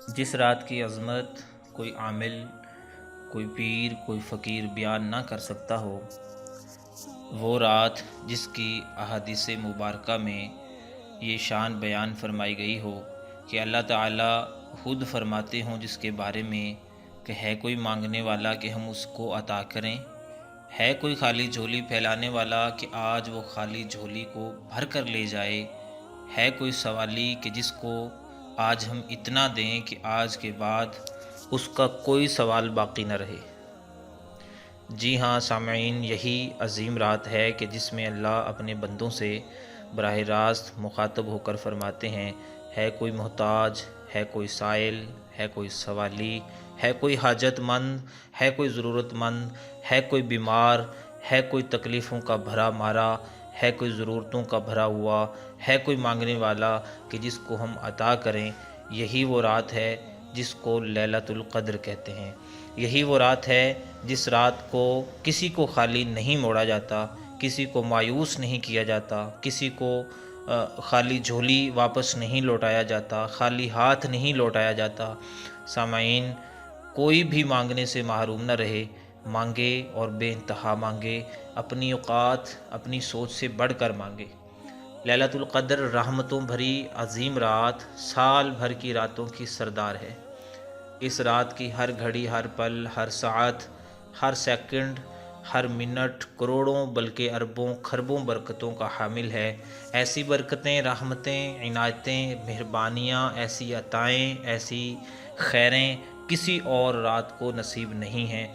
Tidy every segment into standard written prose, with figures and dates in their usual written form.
جس رات کی عظمت کوئی عامل، کوئی پیر، کوئی فقیر بیان نہ کر سکتا ہو، وہ رات جس کی احادیث مبارکہ میں یہ شان بیان فرمائی گئی ہو کہ اللہ تعالیٰ خود فرماتے ہوں جس کے بارے میں کہ ہے کوئی مانگنے والا کہ ہم اس کو عطا کریں، ہے کوئی خالی جھولی پھیلانے والا کہ آج وہ خالی جھولی کو بھر کر لے جائے، ہے کوئی سوالی کہ جس کو آج ہم اتنا دیں کہ آج کے بعد اس کا کوئی سوال باقی نہ رہے۔ جی ہاں سامعین، یہی عظیم رات ہے کہ جس میں اللہ اپنے بندوں سے براہ راست مخاطب ہو کر فرماتے ہیں، ہے کوئی محتاج، ہے کوئی سائل، ہے کوئی سوالی، ہے کوئی حاجت مند، ہے کوئی ضرورت مند، ہے کوئی بیمار، ہے کوئی تکلیفوں کا بھرا مارا، ہے کوئی ضرورتوں کا بھرا ہوا، ہے کوئی مانگنے والا کہ جس کو ہم عطا کریں۔ یہی وہ رات ہے جس کو لیلۃ القدر کہتے ہیں۔ یہی وہ رات ہے جس رات کو کسی کو خالی نہیں موڑا جاتا، کسی کو مایوس نہیں کیا جاتا، کسی کو خالی جھولی واپس نہیں لوٹایا جاتا، خالی ہاتھ نہیں لوٹایا جاتا۔ سامعین، کوئی بھی مانگنے سے محروم نہ رہے، مانگے اور بے انتہا مانگے، اپنی اوقات، اپنی سوچ سے بڑھ کر مانگے۔ لیلۃ القدر رحمتوں بھری عظیم رات سال بھر کی راتوں کی سردار ہے۔ اس رات کی ہر گھڑی، ہر پل، ہر ساعت، ہر سیکنڈ، ہر منٹ کروڑوں بلکہ اربوں کھربوں برکتوں کا حامل ہے۔ ایسی برکتیں، رحمتیں، عنایتیں، مہربانیاں، ایسی عطائیں، ایسی خیریں کسی اور رات کو نصیب نہیں ہیں۔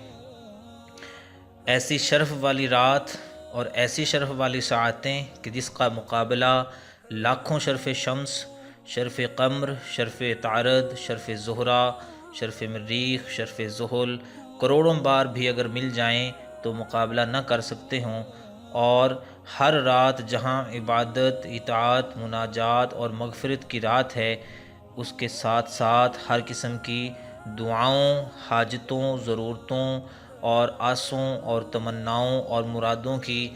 ایسی شرف والی رات اور ایسی شرف والی ساعتیں کہ جس کا مقابلہ لاکھوں شرف شمس، شرف قمر، شرف عطارد، شرف زہرہ، شرف مریخ، شرف زحل کروڑوں بار بھی اگر مل جائیں تو مقابلہ نہ کر سکتے ہوں۔ اور ہر رات جہاں عبادت، اطاعت، مناجات اور مغفرت کی رات ہے، اس کے ساتھ ساتھ ہر قسم کی دعاؤں، حاجتوں، ضرورتوں اور آسوں اور تمناؤں اور مرادوں کی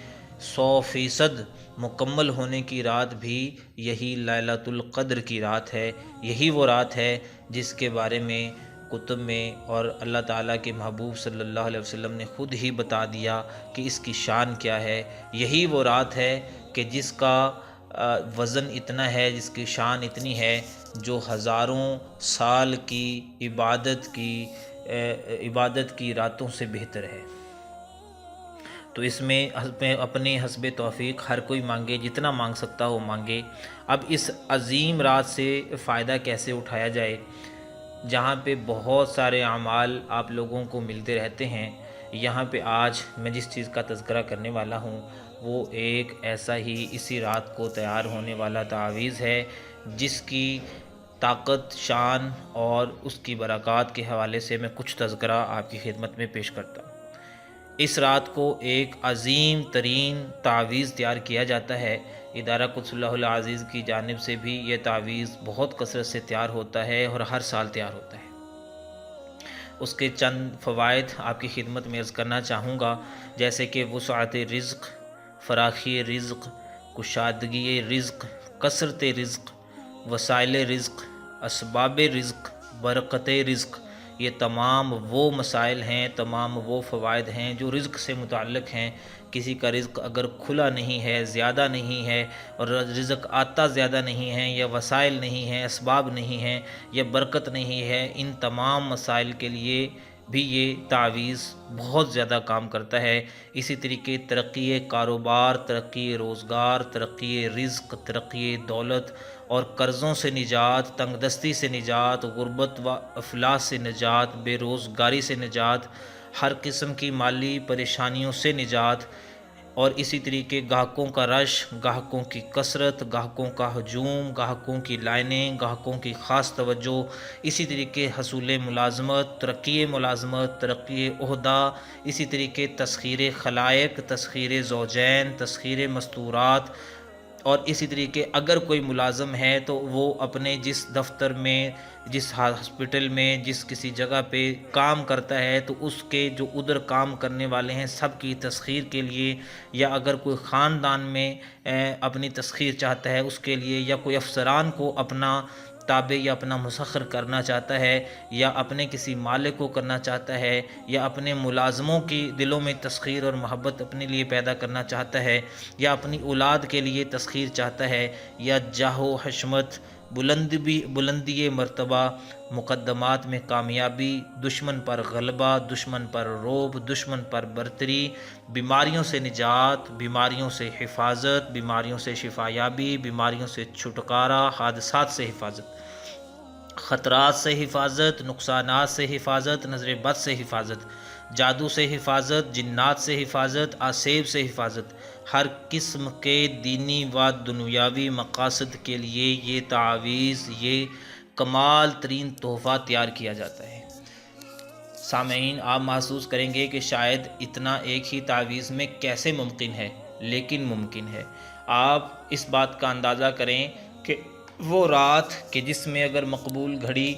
100% مکمل ہونے کی رات بھی یہی لیلۃ القدر کی رات ہے۔ یہی وہ رات ہے جس کے بارے میں کتب میں اور اللہ تعالیٰ کے محبوب صلی اللہ علیہ وسلم نے خود ہی بتا دیا کہ اس کی شان کیا ہے۔ یہی وہ رات ہے کہ جس کا وزن اتنا ہے، جس کی شان اتنی ہے، جو ہزاروں سال کی عبادت کی راتوں سے بہتر ہے۔ تو اس میں اپنے حسب توفیق ہر کوئی مانگے، جتنا مانگ سکتا ہو مانگے۔ اب اس عظیم رات سے فائدہ کیسے اٹھایا جائے؟ جہاں پہ بہت سارے اعمال آپ لوگوں کو ملتے رہتے ہیں، یہاں پہ آج میں جس چیز کا تذکرہ کرنے والا ہوں وہ ایک ایسا ہی اسی رات کو تیار ہونے والا تعویذ ہے، جس کی طاقت، شان اور اس کی برکات کے حوالے سے میں کچھ تذکرہ آپ کی خدمت میں پیش کرتا ہوں۔ اس رات کو ایک عظیم ترین تعویذ تیار کیا جاتا ہے۔ ادارہ قدس اللہ العزیز کی جانب سے بھی یہ تعویذ بہت کثرت سے تیار ہوتا ہے اور ہر سال تیار ہوتا ہے۔ اس کے چند فوائد آپ کی خدمت میں عرض کرنا چاہوں گا، جیسے کہ وسعت رزق، فراخی رزق، کشادگی رزق، کثرت رزق، وسائل رزق، اسباب رزق، برکت رزق۔ یہ تمام وہ مسائل ہیں، تمام وہ فوائد ہیں جو رزق سے متعلق ہیں۔ کسی کا رزق اگر کھلا نہیں ہے، زیادہ نہیں ہے، اور رزق آتا زیادہ نہیں ہے، یا وسائل نہیں ہیں، اسباب نہیں ہیں، یا برکت نہیں ہے، ان تمام مسائل کے لیے بھی یہ تعویذ بہت زیادہ کام کرتا ہے۔ اسی طریقے ترقی کاروبار، ترقی روزگار، ترقی رزق، ترقی دولت اور قرضوں سے نجات، تنگ دستی سے نجات، غربت و افلاس سے نجات، بے روزگاری سے نجات، ہر قسم کی مالی پریشانیوں سے نجات، اور اسی طریقے گاہکوں کا رش، گاہکوں کی کثرت، گاہکوں کا ہجوم، گاہکوں کی لائنیں، گاہکوں کی خاص توجہ، اسی طریقے حصول ملازمت، ترقی عہدہ، اسی طریقے تسخیر خلائق، تسخیر زوجین، تسخیر مستورات، اور اسی طریقے اگر کوئی ملازم ہے تو وہ اپنے جس دفتر میں، جس ہاسپٹل میں، جس کسی جگہ پہ کام کرتا ہے تو اس کے جو ادھر کام کرنے والے ہیں سب کی تسخیر کے لیے، یا اگر کوئی خاندان میں اپنی تسخیر چاہتا ہے اس کے لیے، یا کوئی افسران کو اپنا تابع یا اپنا مسخر کرنا چاہتا ہے، یا اپنے کسی مالک کو کرنا چاہتا ہے، یا اپنے ملازموں کی دلوں میں تسخیر اور محبت اپنے لیے پیدا کرنا چاہتا ہے، یا اپنی اولاد کے لیے تسخیر چاہتا ہے، یا جاہ و حشمت، بلندی مرتبہ، مقدمات میں کامیابی، دشمن پر غلبہ، دشمن پر رعب، دشمن پر برتری، بیماریوں سے نجات، بیماریوں سے حفاظت، بیماریوں سے شفایابی، بیماریوں سے چھٹکارا، حادثات سے حفاظت، خطرات سے حفاظت، نقصانات سے حفاظت، نظر بد سے حفاظت، جادو سے حفاظت، جنات سے حفاظت، آسیب سے حفاظت، ہر قسم کے دینی و دنیاوی مقاصد کے لیے یہ تعاویذ، یہ کمال ترین تحفہ تیار کیا جاتا ہے۔ سامعین، آپ محسوس کریں گے کہ شاید اتنا ایک ہی تعویذ میں کیسے ممکن ہے، لیکن ممکن ہے۔ آپ اس بات کا اندازہ کریں کہ وہ رات کہ جس میں اگر مقبول گھڑی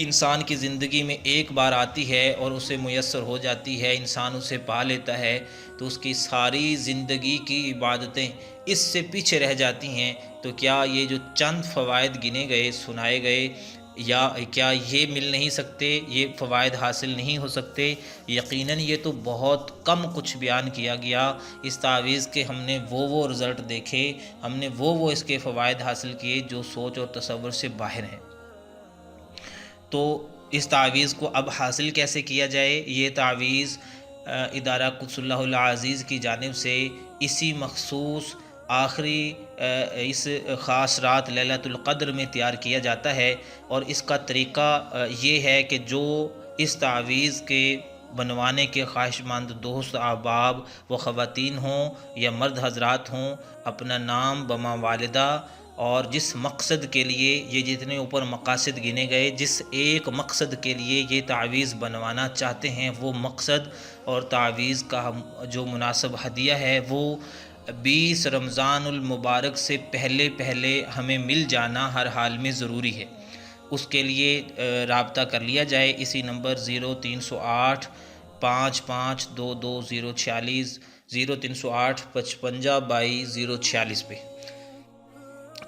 انسان کی زندگی میں ایک بار آتی ہے اور اسے میسر ہو جاتی ہے، انسان اسے پا لیتا ہے، تو اس کی ساری زندگی کی عبادتیں اس سے پیچھے رہ جاتی ہیں۔ تو کیا یہ جو چند فوائد گنے گئے، سنائے گئے، یا کیا یہ مل نہیں سکتے، یہ فوائد حاصل نہیں ہو سکتے؟ یقیناً یہ تو بہت کم کچھ بیان کیا گیا۔ اس تعویذ کے ہم نے وہ رزلٹ دیکھے، ہم نے وہ اس کے فوائد حاصل کیے جو سوچ اور تصور سے باہر ہیں۔ تو اس تعویذ کو اب حاصل کیسے کیا جائے؟ یہ تعویذ ادارہ قدس اللہ العزیز کی جانب سے اسی مخصوص آخری اس خاص رات لیلۃ القدر میں تیار کیا جاتا ہے، اور اس کا طریقہ یہ ہے کہ جو اس تعویذ کے بنوانے کے خواہش مند دوست احباب و خواتین ہوں یا مرد حضرات ہوں، اپنا نام بما والدہ اور جس مقصد کے لیے یہ جتنے اوپر مقاصد گنے گئے، جس ایک مقصد کے لیے یہ تعویذ بنوانا چاہتے ہیں، وہ مقصد اور تعویذ کا جو مناسب ہدیہ ہے وہ 20 رمضان المبارک سے پہلے ہمیں مل جانا ہر حال میں ضروری ہے۔ اس کے لیے رابطہ کر لیا جائے اسی نمبر 0308 5522 046 0308 55 22 046 پہ۔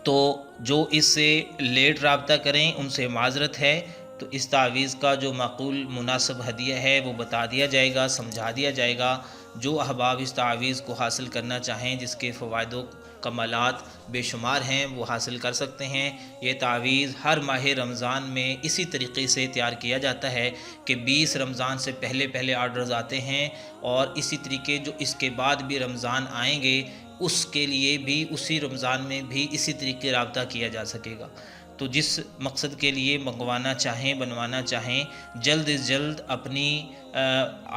تو جو اس سے لیٹ رابطہ کریں ان سے معذرت ہے۔ تو اس تعویذ کا جو معقول مناسب ہدیہ ہے وہ بتا دیا جائے گا، سمجھا دیا جائے گا۔ جو احباب اس تعویذ کو حاصل کرنا چاہیں، جس کے فوائد و کمالات بے شمار ہیں، وہ حاصل کر سکتے ہیں۔ یہ تعویذ ہر ماہ رمضان میں اسی طریقے سے تیار کیا جاتا ہے کہ 20 رمضان سے پہلے آرڈرز آتے ہیں، اور اسی طریقے جو اس کے بعد بھی رمضان آئیں گے اس کے لیے بھی اسی رمضان میں بھی اسی طریقے رابطہ کیا جا سکے گا۔ تو جس مقصد کے لیے منگوانا چاہیں، بنوانا چاہیں، جلد از جلد اپنی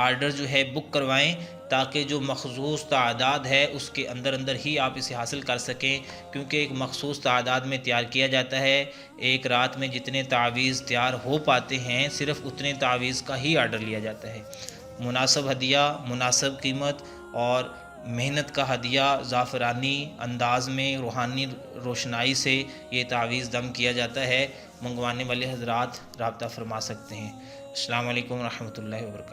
آرڈر جو ہے بک کروائیں، تاکہ جو مخصوص تعداد ہے اس کے اندر ہی آپ اسے حاصل کر سکیں، کیونکہ ایک مخصوص تعداد میں تیار کیا جاتا ہے۔ ایک رات میں جتنے تعویذ تیار ہو پاتے ہیں صرف اتنے تعویذ کا ہی آرڈر لیا جاتا ہے۔ مناسب ہدیہ، مناسب قیمت اور محنت کا ہدیہ، زعفرانی انداز میں روحانی روشنائی سے یہ تعویذ دم کیا جاتا ہے۔ منگوانے والے حضرات رابطہ فرما سکتے ہیں۔ السلام علیکم ورحمۃ اللہ وبرکاتہ۔